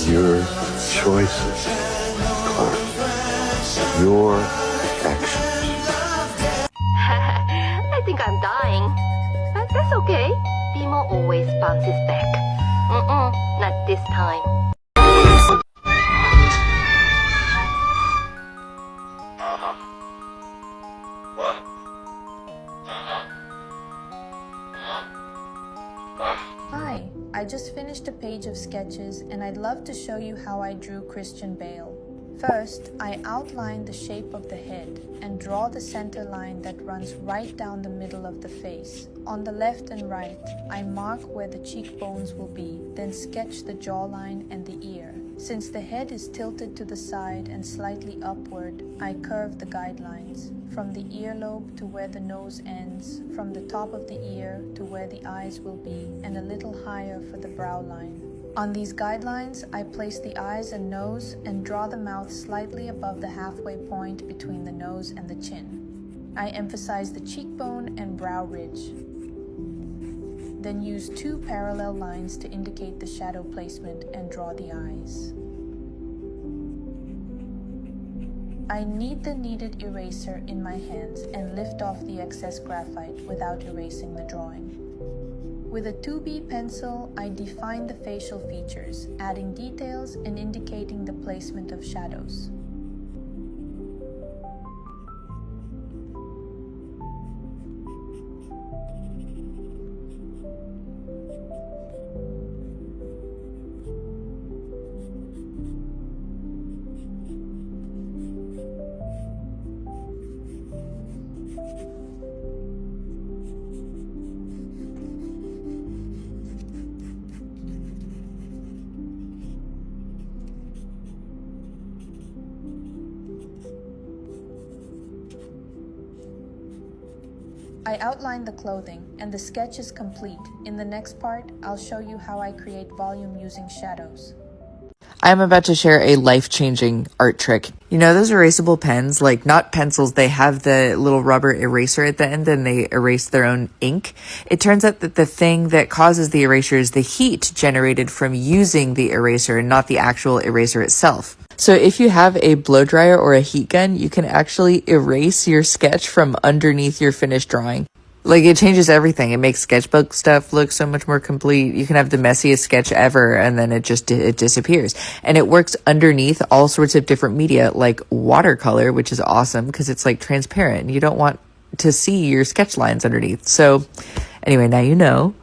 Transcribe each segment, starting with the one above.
Your choices, Clark. Your actions. I think I'm dying. But that's okay. Bimo always bounces back. Not this time. Hi, I just finished a page of sketches and I'd love to show you how I drew Christian Bale. First, I outline the shape of the head and draw the center line that runs right down the middle of the face. On the left and right, I mark where the cheekbones will be, then sketch the jawline and the ear. Since the head is tilted to the side and slightly upward, I curve the guidelines. From the earlobe to where the nose ends, from the top of the ear to where the eyes will be, and a little higher for the brow line. On these guidelines, I place the eyes and nose and draw the mouth slightly above the halfway point between the nose and the chin. I emphasize the cheekbone and brow ridge. Then use two parallel lines to indicate the shadow placement and draw the eyes. I knead the kneaded eraser in my hands and lift off the excess graphite without erasing the drawing. With a 2B pencil, I define the facial features, adding details and indicating the placement of shadows. I outline the clothing, and the sketch is complete. In the next part, I'll show you how I create volume using shadows. I'm about to share a life-changing art trick. You know those erasable pens? Like, not pencils, they have the little rubber eraser at the end and they erase their own ink. It turns out that the thing that causes the erasure is the heat generated from using the eraser and not the actual eraser itself. So if you have a blow dryer or a heat gun, you can actually erase your sketch from underneath your finished drawing. Like, it changes everything. It makes sketchbook stuff look so much more complete. You can have the messiest sketch ever and then it disappears. And it works underneath all sorts of different media like watercolor, which is awesome because it's like transparent and you don't want to see your sketch lines underneath. So anyway, now you know.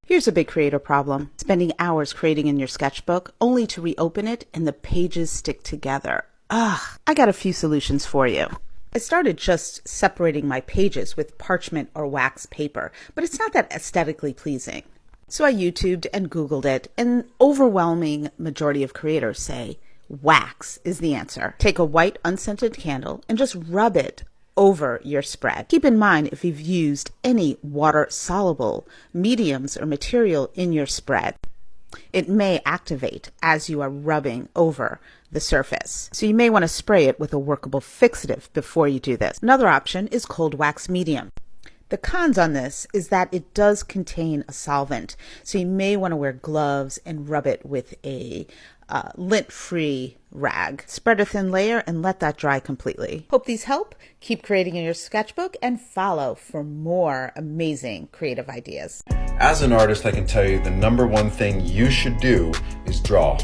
Here's a big creator problem. Spending hours creating in your sketchbook only to reopen it and the pages stick together. Ugh, I got a few solutions for you. I started just separating my pages with parchment or wax paper, but it's not that aesthetically pleasing. So I YouTubed and Googled it, and an overwhelming majority of creators say wax is the answer. Take a white unscented candle and just rub it over your spread. Keep in mind if you've used any water-soluble mediums or material in your spread. It may activate as you are rubbing over the surface. So you may want to spray it with a workable fixative before you do this. Another option is cold wax medium. The cons on this is that it does contain a solvent, so you may want to wear gloves and rub it with a lint-free rag. Spread a thin layer and let that dry completely. Hope these help. Keep creating in your sketchbook and follow for more amazing creative ideas. As an artist, I can tell you the number one thing you should do is draw.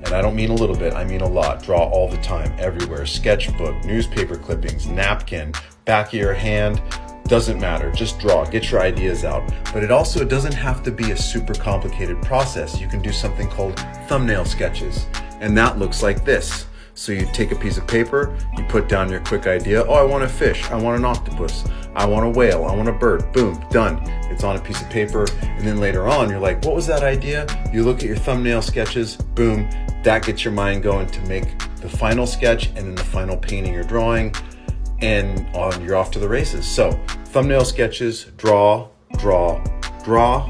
And I don't mean a little bit, I mean a lot. Draw all the time, everywhere. Sketchbook, newspaper clippings, napkin, back of your hand. Doesn't matter, just draw, get your ideas out. But it doesn't have to be a super complicated process. You can do something called thumbnail sketches, and that looks like this. So you take a piece of paper, you put down your quick idea. Oh, I want a fish, I want an octopus, I want a whale, I want a bird. Boom, done. It's on a piece of paper, and then later on, you're like, what was that idea? You look at your thumbnail sketches, boom, that gets your mind going to make the final sketch and then the final painting or drawing. And you're off to the races. So thumbnail sketches, draw, draw, draw.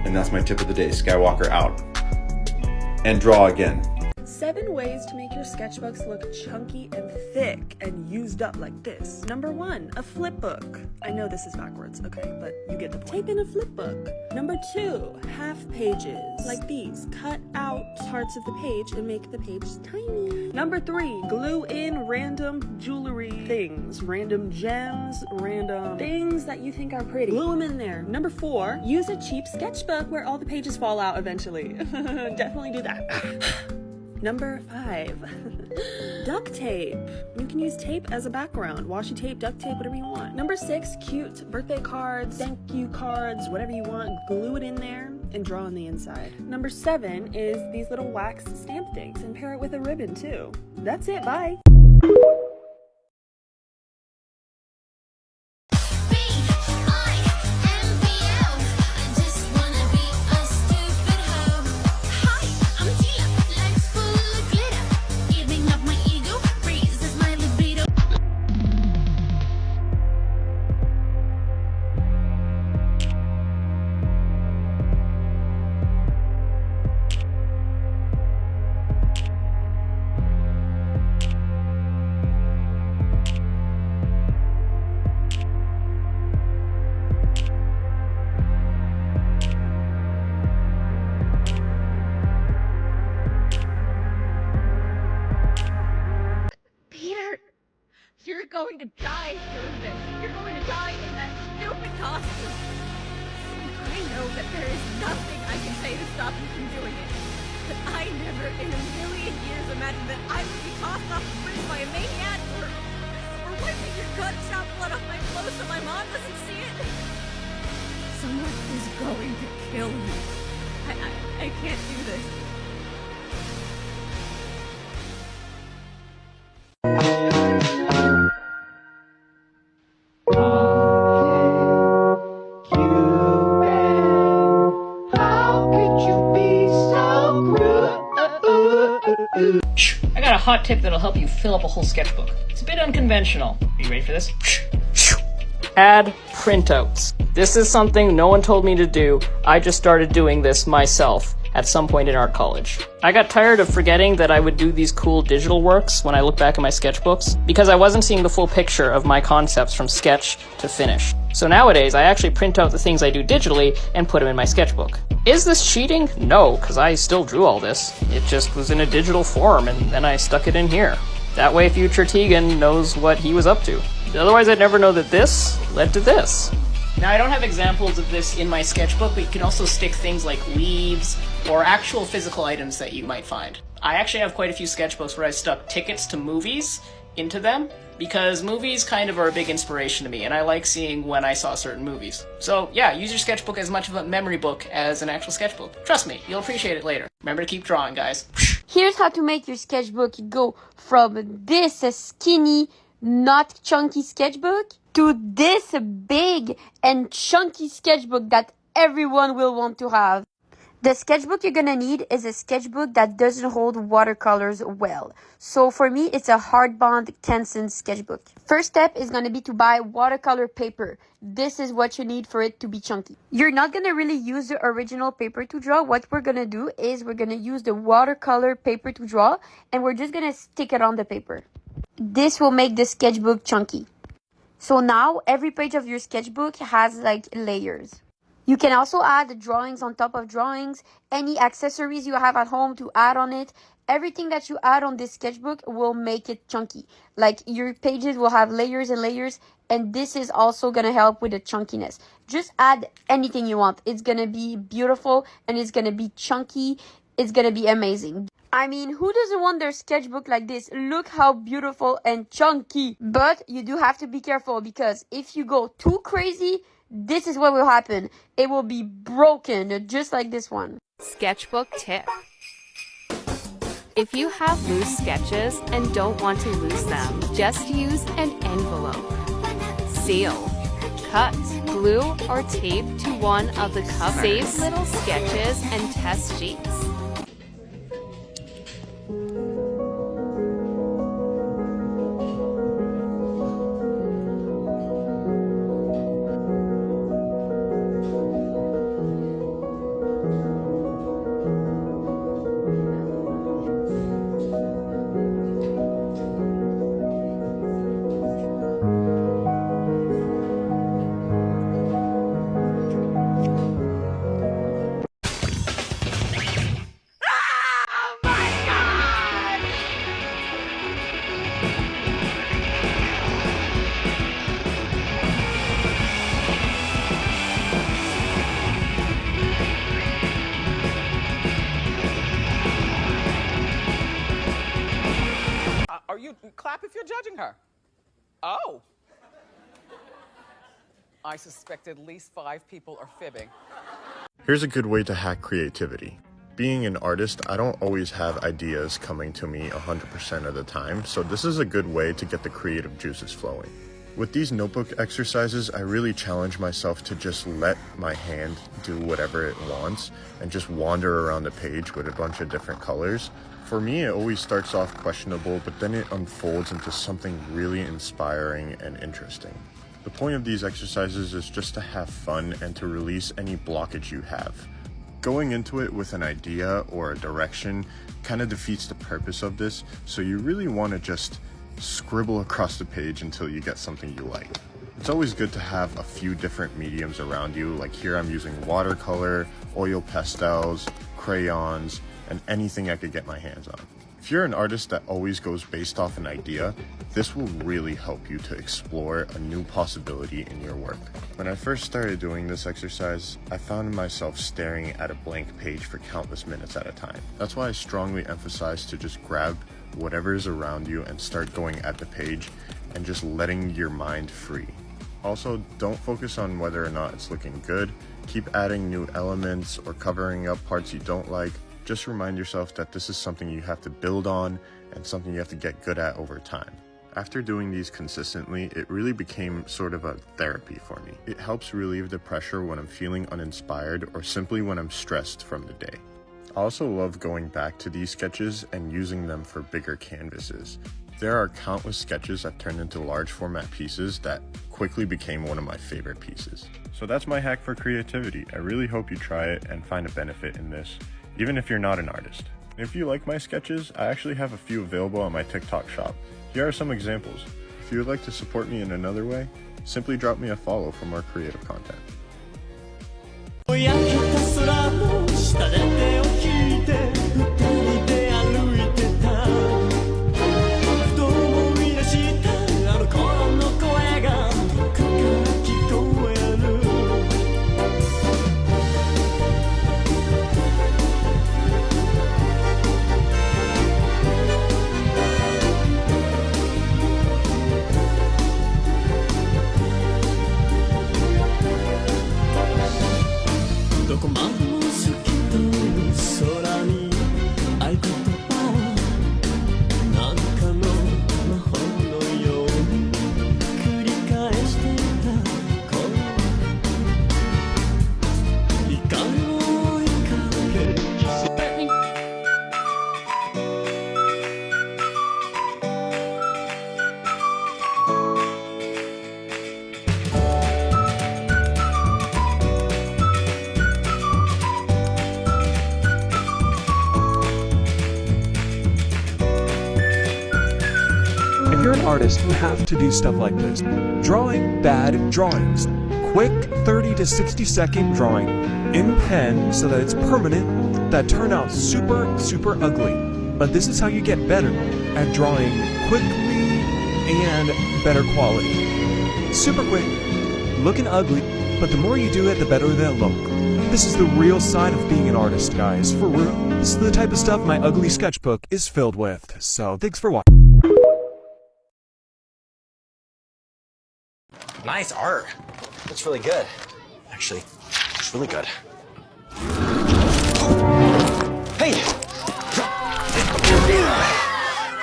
And that's my tip of the day. Skywalker out. And draw again. 7 ways to make your sketchbooks look chunky and thick and used up like this. Number 1, a flip book. I know this is backwards, okay, but you get the point. Tape in a flip book. Number 2, half pages, like these. Cut out parts of the page and make the page tiny. Number 3, glue in random jewelry things, random gems, random things that you think are pretty. Glue them in there. Number 4, use a cheap sketchbook where all the pages fall out eventually. Definitely do that. Number 5, duct tape. You can use tape as a background. Washi tape, duct tape, whatever you want. Number 6, cute birthday cards, thank you cards, whatever you want. Glue it in there and draw on the inside. Number 7 is these little wax stamp things, and pair it with a ribbon too. That's it, bye. You're going to die doing this. You're going to die in that stupid costume. I know that there is nothing I can say to stop you from doing it. But I never in a million years imagined that I would be tossed off the bridge by a maniac or wiping your gunshot blood off my clothes so my mom doesn't see it. Someone is going to kill you. I can't do this. I got a hot tip that'll help you fill up a whole sketchbook. It's a bit unconventional. Are you ready for this? Add printouts. This is something no one told me to do. I just started doing this myself at some point in art college. I got tired of forgetting that I would do these cool digital works when I look back at my sketchbooks because I wasn't seeing the full picture of my concepts from sketch to finish. So nowadays, I actually print out the things I do digitally and put them in my sketchbook. Is this cheating? No, because I still drew all this. It just was in a digital form and then I stuck it in here. That way future Tegan knows what he was up to. Otherwise I'd never know that this led to this. Now I don't have examples of this in my sketchbook, but you can also stick things like leaves or actual physical items that you might find. I actually have quite a few sketchbooks where I stuck tickets to movies into them because movies kind of are a big inspiration to me and I like seeing when I saw certain movies. So yeah, use your sketchbook as much of a memory book as an actual sketchbook. Trust me, you'll appreciate it later. Remember to keep drawing, guys. Here's how to make your sketchbook go from this skinny, not chunky sketchbook to this big and chunky sketchbook that everyone will want to have. The sketchbook you're gonna need is a sketchbook that doesn't hold watercolors well. So for me, it's a hardbound Canson sketchbook. First step is gonna be to buy watercolor paper. This is what you need for it to be chunky. You're not gonna really use the original paper to draw. What we're gonna do is we're gonna use the watercolor paper to draw and we're just gonna stick it on the paper. This will make the sketchbook chunky. So now every page of your sketchbook has like layers. You can also add drawings on top of drawings, any accessories you have at home to add on it. Everything that you add on this sketchbook will make it chunky. Like your pages will have layers and layers, and this is also gonna help with the chunkiness. Just add anything you want. It's gonna be beautiful and it's gonna be chunky. It's gonna be amazing. I mean, who doesn't want their sketchbook like this? Look how beautiful and chunky. But you do have to be careful because if you go too crazy, this is what will happen. It will be broken, just like this one. Sketchbook tip. If you have loose sketches and don't want to lose them, just use an envelope. Seal, cut, glue, or tape to one of the covers. Save little sketches and test sheets. clap if you're judging her. Oh. I suspect at least 5 people are fibbing. Here's a good way to hack creativity. Being an artist, I don't always have ideas coming to me 100% of the time, so this is a good way to get the creative juices flowing. With these notebook exercises, I really challenge myself to just let my hand do whatever it wants and just wander around the page with a bunch of different colors. For me, it always starts off questionable, but then it unfolds into something really inspiring and interesting. The point of these exercises is just to have fun and to release any blockage you have. Going into it with an idea or a direction kind of defeats the purpose of this, so you really want to just scribble across the page until you get something you like. It's always good to have a few different mediums around you, like here I'm using watercolor, oil pastels, crayons, and anything I could get my hands on. If you're an artist that always goes based off an idea, this will really help you to explore a new possibility in your work. When I first started doing this exercise, I found myself staring at a blank page for countless minutes at a time. That's why I strongly emphasize to just grab whatever is around you and start going at the page and just letting your mind free. Also, don't focus on whether or not it's looking good. Keep adding new elements or covering up parts you don't like. Just remind yourself that this is something you have to build on and something you have to get good at over time. After doing these consistently, it really became sort of a therapy for me. It helps relieve the pressure when I'm feeling uninspired or simply when I'm stressed from the day. I also love going back to these sketches and using them for bigger canvases. There are countless sketches that turned into large format pieces that quickly became one of my favorite pieces. So that's my hack for creativity. I really hope you try it and find a benefit in this, even if you're not an artist. If you like my sketches, I actually have a few available on my TikTok shop. Here are some examples. If you would like to support me in another way, simply drop me a follow for more creative content. If you're an artist, you have to do stuff like this. Drawing bad drawings. Quick 30 to 60 second drawing in pen so that it's permanent, that turn out super ugly. But this is how you get better at drawing quickly and better quality. Super quick, looking ugly, but the more you do it, the better they'll look. This is the real side of being an artist, guys, for real. This is the type of stuff my ugly sketchbook is filled with. So thanks for watching. Nice art. Looks really good. Actually, it's really good. Hey!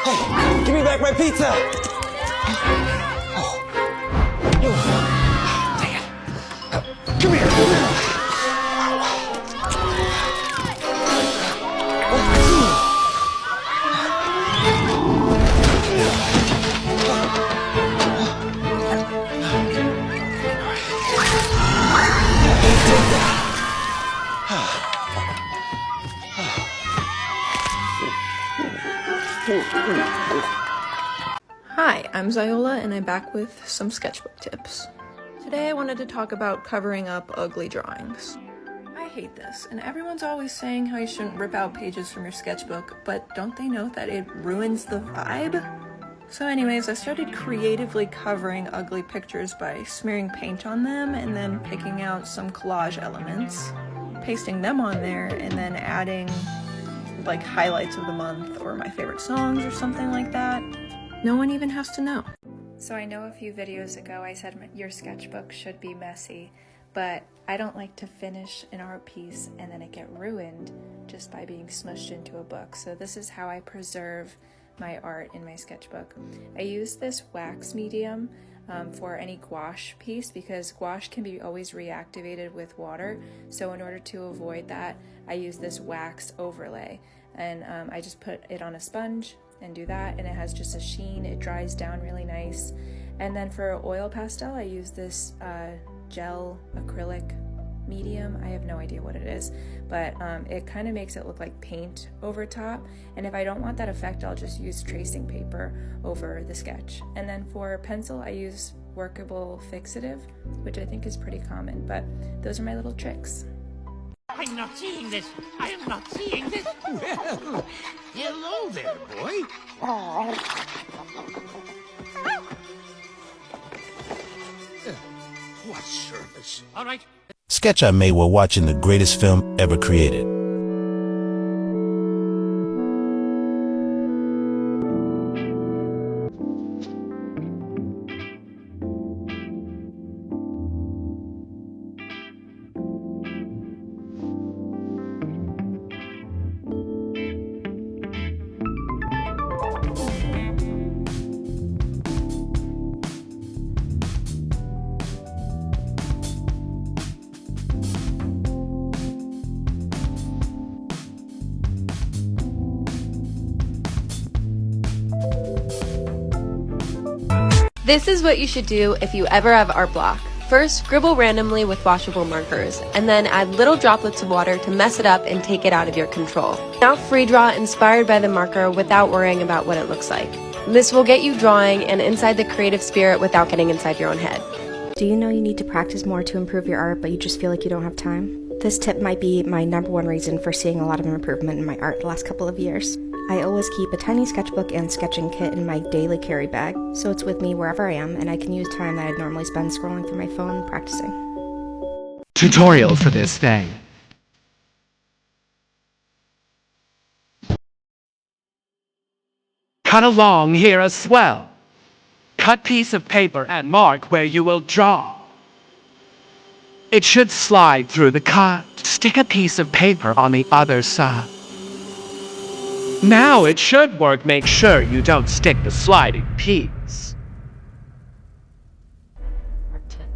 Hey, give me back my pizza! Oh. Dang it. Come here. Hi, I'm Ziola and I'm back with some sketchbook tips. Today I wanted to talk about covering up ugly drawings. I hate this, and everyone's always saying how you shouldn't rip out pages from your sketchbook, but don't they know that it ruins the vibe? So anyways, I started creatively covering ugly pictures by smearing paint on them and then picking out some collage elements, pasting them on there, and then adding like highlights of the month or my favorite songs or something like that. No one even has to know. So I know a few videos ago I said your sketchbook should be messy, but I don't like to finish an art piece and then it get ruined just by being smushed into a book. So this is how I preserve my art in my sketchbook. I use this wax medium for any gouache piece because gouache can be always reactivated with water. So in order to avoid that, I use this wax overlay, and I just put it on a sponge and do that, and it has just a sheen. It dries down really nice. And then for oil pastel, I use this gel acrylic medium. I have no idea what it is, but it kind of makes it look like paint over top. And if I don't want that effect, I'll just use tracing paper over the sketch. And then for pencil, I use workable fixative, which I think is pretty common, but those are my little tricks. I'm not seeing this. I am not seeing this. Well, hello there, boy. What service? All right. Sketch I made while watching the greatest film ever created. This is what you should do if you ever have art block. First, scribble randomly with washable markers, and then add little droplets of water to mess it up and take it out of your control. Now free draw inspired by the marker without worrying about what it looks like. This will get you drawing and inside the creative spirit without getting inside your own head. Do you know you need to practice more to improve your art, but you just feel like you don't have time? This tip might be my #1 reason for seeing a lot of improvement in my art the last couple of years. I always keep a tiny sketchbook and sketching kit in my daily carry bag, so it's with me wherever I am, and I can use time that I'd normally spend scrolling through my phone practicing. Tutorial for this thing. Cut along here as well. Cut piece of paper and mark where you will draw. It should slide through the cut. Stick a piece of paper on the other side. Now it should work. Make sure you don't stick the sliding piece.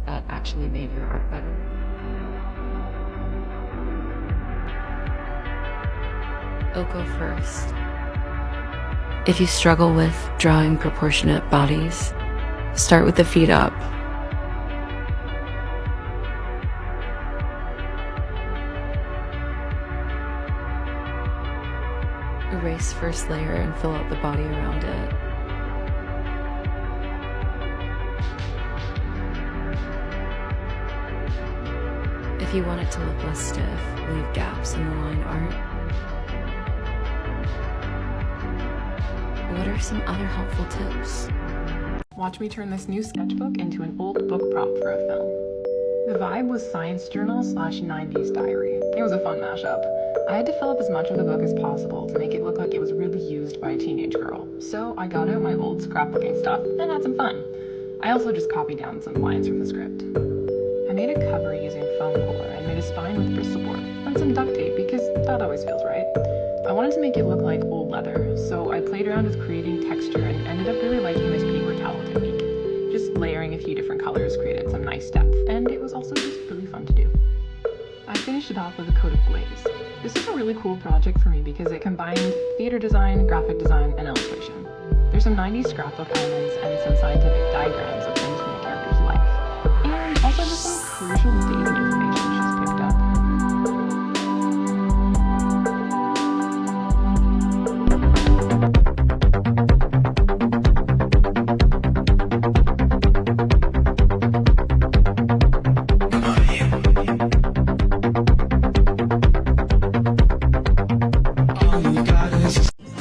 That actually made your art better. I'll go first. If you struggle with drawing proportionate bodies, start with the feet up. Erase first layer and fill out the body around it. If you want it to look less stiff, leave gaps in the line art. What are some other helpful tips? Watch me turn this new sketchbook into an old book prop for a film. The vibe was science journal / 90s diary. It was a fun mashup. I had to fill up as much of the book as possible to make it look like it was really used by a teenage girl. So I got out my old scrapbooking stuff and had some fun. I also just copied down some lines from the script. I made a cover using foam core and made a spine with Bristol board and some duct tape because that always feels right. I wanted to make it look like old leather, so I played around with creating texture and ended up really liking this paper towel technique. Just layering a few different colors created some nice depth, and it was also just really fun to do. I finished it off with a coat of glaze. This is a really cool project for me because it combined theater design, graphic design, and illustration. There's some 90s scrapbook elements and some scientific diagrams of things from the character's life. And also just some crucial dating information she's picked up.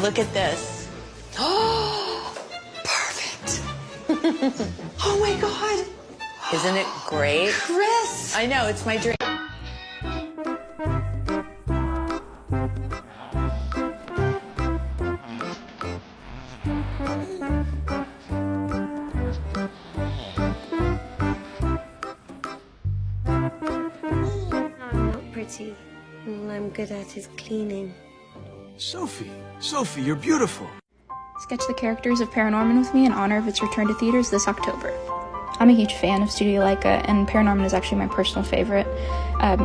Look at this. Perfect. Oh my God. Isn't it great? Chris! I know, it's my dream. pretty. All I'm good at is cleaning. Sophie, you're beautiful. Sketch the characters of Paranorman with me in honor of its return to theaters this October. I'm a huge fan of Studio Leica, and Paranorman is actually my personal favorite,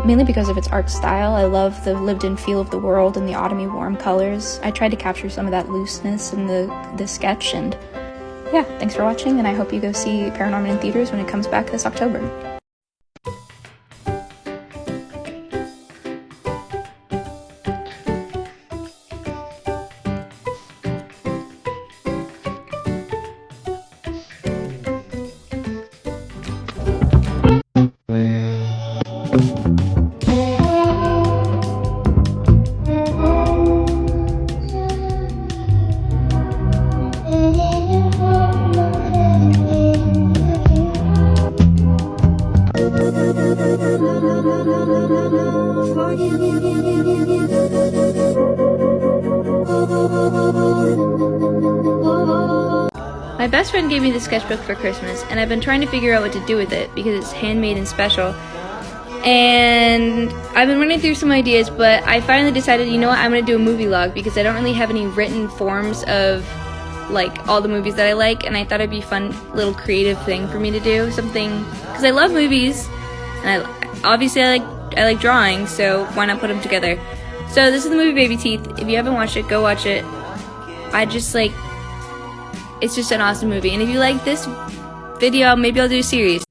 mainly because of its art style. I love the lived-in feel of the world and the autumny warm colors. I tried to capture some of that looseness in the sketch, and yeah, thanks for watching, and I hope you go see Paranorman in theaters when it comes back this October. My best friend gave me the sketchbook for Christmas, and I've been trying to figure out what to do with it because it's handmade and special. And I've been running through some ideas, but I finally decided, you know what, I'm going to do a movie log because I don't really have any written forms of like all the movies that I like, and I thought it'd be a fun little creative thing for me to do, something, because I love movies, and I like drawing, so why not put them together? So this is the movie Baby Teeth. If you haven't watched it, go watch it. It's just an awesome movie, and if you like this video, maybe I'll do a series.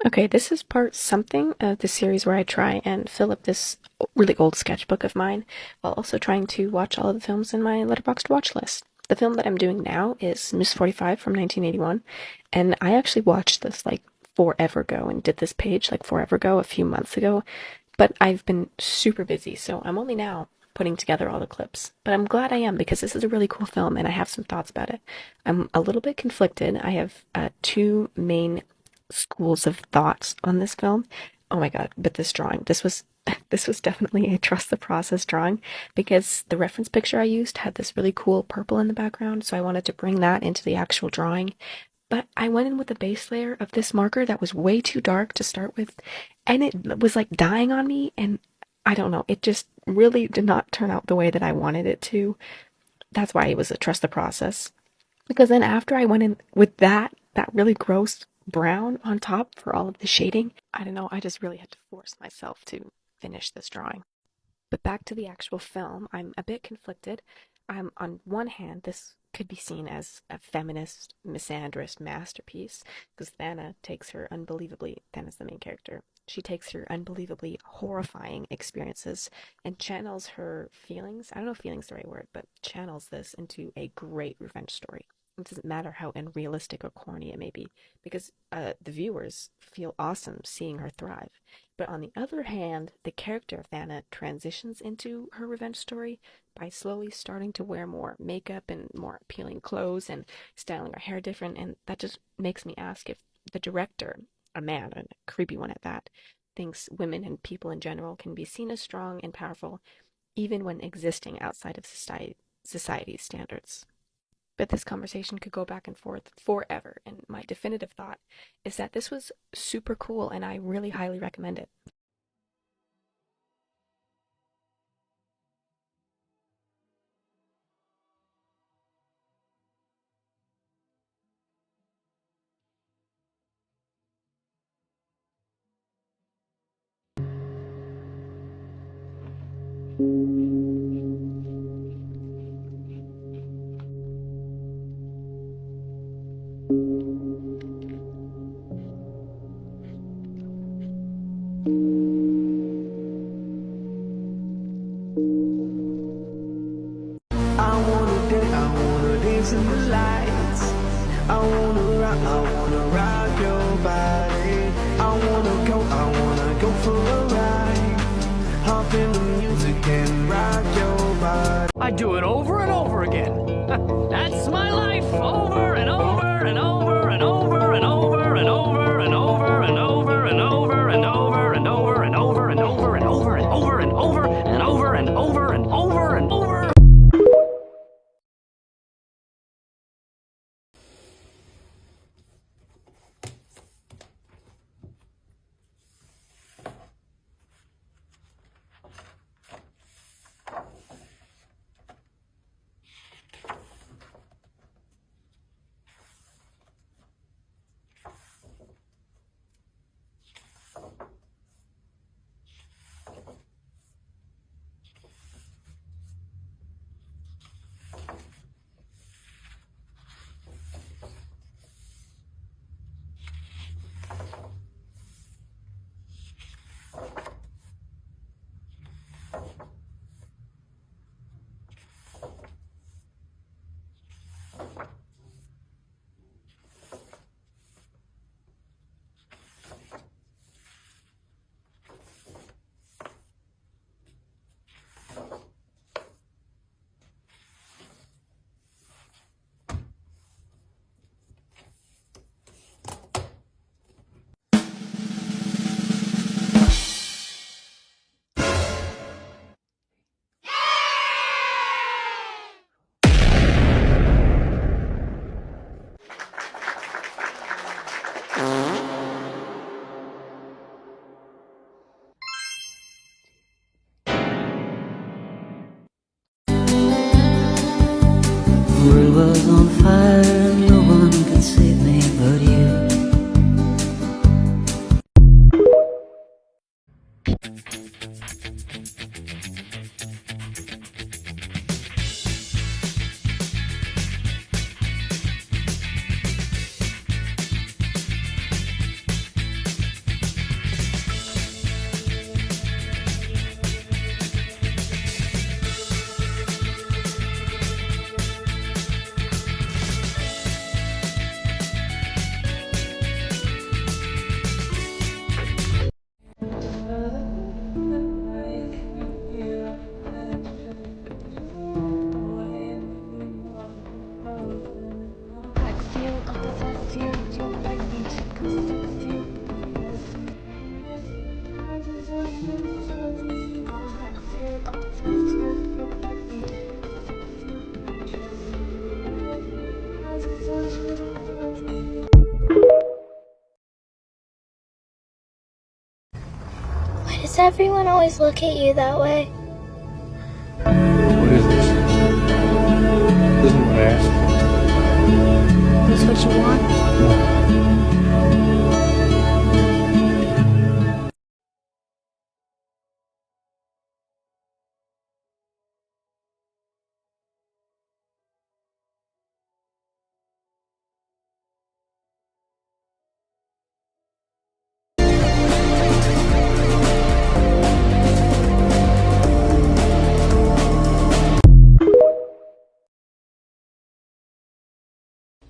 Okay, this is part something of the series where I try and fill up this really old sketchbook of mine while also trying to watch all of the films in my Letterboxd watch list. The film that I'm doing now is Miss 45 from 1981, and I actually watched this like forever ago and did this page like forever ago, a few months ago, but I've been super busy, so I'm only now putting together all the clips. But I'm glad I am because this is a really cool film and I have some thoughts about it. I'm a little bit conflicted. I have two main schools of thoughts on this film. Oh my god, but this drawing, this was definitely a trust the process drawing because the reference picture I used had this really cool purple in the background, so I wanted to bring that into the actual drawing. But I went in with a base layer of this marker that was way too dark to start with, and it was like dying on me, and I don't know, it just really did not turn out the way that I wanted it to. That's why it was a trust the process. Because then after I went in with that really gross brown on top for all of the shading, I don't know, I just really had to force myself to finish this drawing. But back to the actual film, I'm a bit conflicted. On one hand, this could be seen as a feminist, misandrist masterpiece, because Thana's the main character. She takes her unbelievably horrifying experiences and channels her feelings. I don't know if feelings is the right word, but channels this into a great revenge story. It doesn't matter how unrealistic or corny it may be, because the viewers feel awesome seeing her thrive. But on the other hand, the character of Thana transitions into her revenge story by slowly starting to wear more makeup and more appealing clothes and styling her hair different, and that just makes me ask if the director, a man, and a creepy one at that, thinks women and people in general can be seen as strong and powerful even when existing outside of society's standards. But this conversation could go back and forth forever, and my definitive thought is that this was super cool and I really highly recommend it. I wanna do it over and over again. That's my life, over and over and over and over and over and over and over and over and over and over and over and over and over and over and over and over and over and over and over and over. The world was on fire and no one could save me but you. Why does everyone always look at you that way? What is this? Isn't what I asked for. Is this what you want?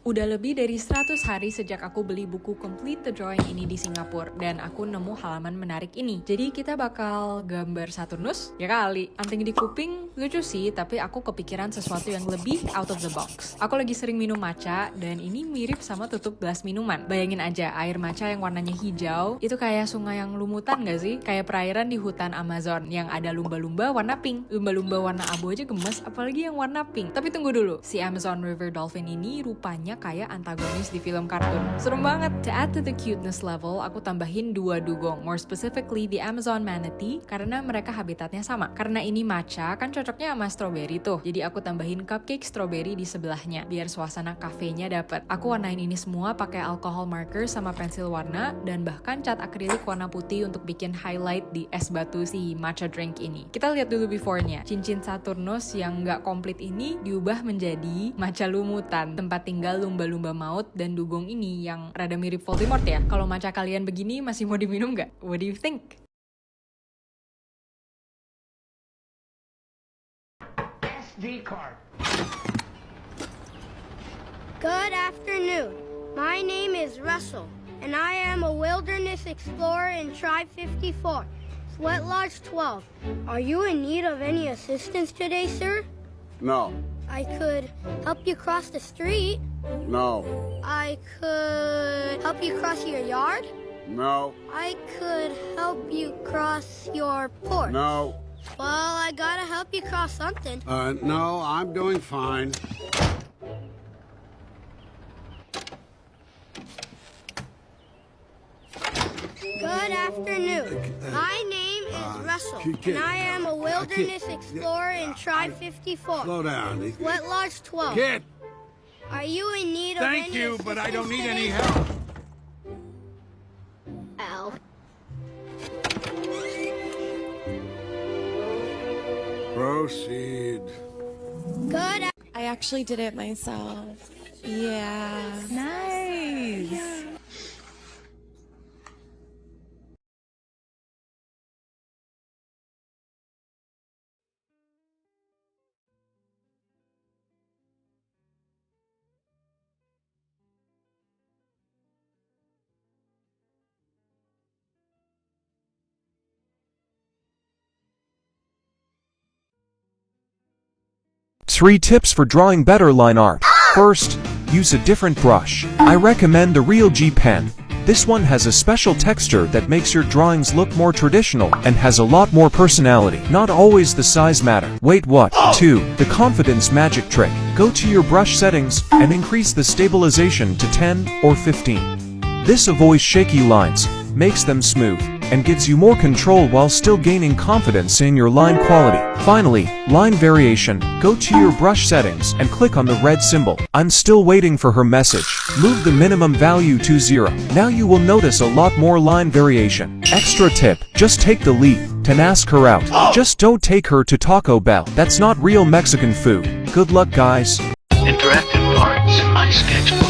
Udah lebih dari 100 hari sejak aku beli buku Complete the Drawing ini di Singapura dan aku nemu halaman menarik ini. Jadi kita bakal gambar Saturnus, ya kali. Anting di kuping lucu sih, tapi aku kepikiran sesuatu yang lebih out of the box. Aku lagi sering minum matcha dan ini mirip sama tutup gelas minuman. Bayangin aja air matcha yang warnanya hijau, itu kayak sungai yang lumutan gak sih? Kayak perairan di hutan Amazon yang ada lumba-lumba warna pink. Lumba-lumba warna abu aja gemes, apalagi yang warna pink. Tapi tunggu dulu, si Amazon River Dolphin ini rupanya kayak antagonis di film kartun. Serem banget. To add to the cuteness level, aku tambahin 2 dugong, more specifically the Amazon Manatee, karena mereka habitatnya sama. Karena ini matcha, kan cocoknya sama strawberry tuh. Jadi aku tambahin cupcake strawberry di sebelahnya, biar suasana kafenya dapet. Aku warnain ini semua pakai alcohol marker sama pensil warna, dan bahkan cat akrilik warna putih untuk bikin highlight di es batu si matcha drink ini. Kita lihat dulu before-nya. Cincin Saturnus yang nggak komplit ini diubah menjadi matcha lumutan, tempat tinggal lumba-lumba maut, dan dugong ini yang rada mirip Voldemort ya. Kalau matcha kalian begini masih mau diminum nggak? What do you think? SD card. Good afternoon. My name is Russell, and I am a wilderness explorer in Tribe 54, Sweat Lodge 12. Are you in need of any assistance today, sir? No. I could help you cross the street. No. I could help you cross your yard. No. I could help you cross your porch. No. Well, I gotta help you cross something. No, I'm doing fine. Good afternoon. My name is Russell, and I am a wilderness explorer in Tribe 54. Slow down. Wet Lodge 12. Kid! Are you in need of Thank any you, but I don't need any assistance help. today? Ow. Proceed. Good. I actually did it myself. Yeah. Nice. Three tips for drawing better line art. First, use a different brush. I recommend a Real G pen. This one has a special texture that makes your drawings look more traditional and has a lot more personality. Not always the size matter. Wait, what? 2. The confidence magic trick. Go to your brush settings and increase the stabilization to 10 or 15. This avoids shaky lines, makes them smooth, and gives you more control while still gaining confidence in your line quality. Finally, line variation. Go to your brush settings and click on the red symbol. I'm still waiting for her message. Move the minimum value to 0. Now you will notice a lot more line variation. Extra tip, just take the leap and ask her out. Just don't take her to Taco Bell. That's not real Mexican food. Good luck, guys. Interactive parts, my sketchbook.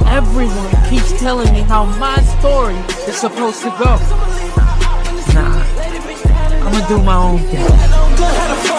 Everyone keeps telling me how my story is supposed to go. Nah, I'm gonna do my own thing.